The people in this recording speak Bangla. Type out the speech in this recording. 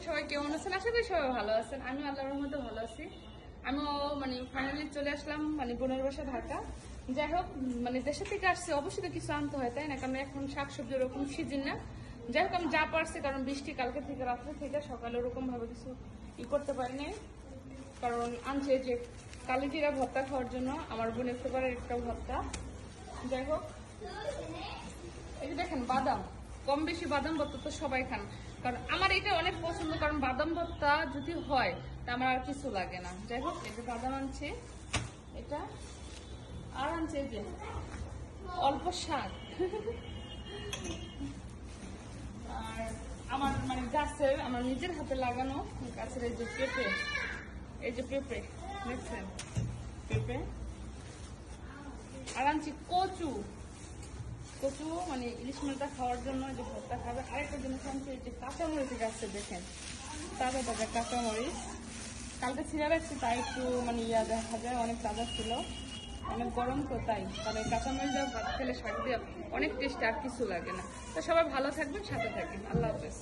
সবাই কেমন আছেন? আশা করি সবাই ভালো আছেন। আমি আল্লাহর রহমতে ভালো আছি। আমিও ফাইনালি চলে আসলাম বোনের বাসা ঢাকা। যাই হোক দেশের থেকে আসছে, অবশ্যই তো কিছু আনতে হয় তাই না? কারণ এখন শাকসবজি ওরকম সিজন না। যাই হোক আমি যা পারছি, কারণ বৃষ্টি কালকে থেকে রাত্রে থেকে সকালে ওরকম ভাবে কিছু করতে পারিনি। কারণ আনছে যে কালিজিরা ভর্তা খাওয়ার জন্য আমার বোনের ফেভারিট একটা ভর্তা। যাই হোক এই যে দেখেন বাদাম, কম বেশি বাদাম ভর্তা তো সবাই খান, কারণ আমার এটা অনেক পছন্দ। কারণ বাদাম ভর্তা যদি হয় তা আমার আর কিছু লাগে না। যাই হোক এই যে বাদাম আনছে, এটা আর আনছে এই যে অল্প শাক। আর আমার গাছের, আমার নিজের হাতে লাগানো গাছের এই যে পেঁপে, এই যে পেঁপে দেখছেন, পেঁপে। আর আনছি কচু, কচু ইলিশ মাছটা খাওয়ার জন্য, যে ভর্তা খাবে। আরেকটা জিনিস আনছি এই যে কাঁচামরিচ গাছে, দেখেন তাজা তাজা কাঁচামরিচ। কালকে ছিঁড়ে রাখছি তাই একটু ইয়া দেখা যায়, অনেক তাজা ছিল, অনেক গরম তো তাই। তবে কাঁচামরিচ দেওয়া ভাত খেলে শাক দিয়ে অনেক টেস্ট, আর কিছু লাগে না। তো সবাই ভালো থাকবেন, সাথে থাকবেন। আল্লাহ হাফেজ।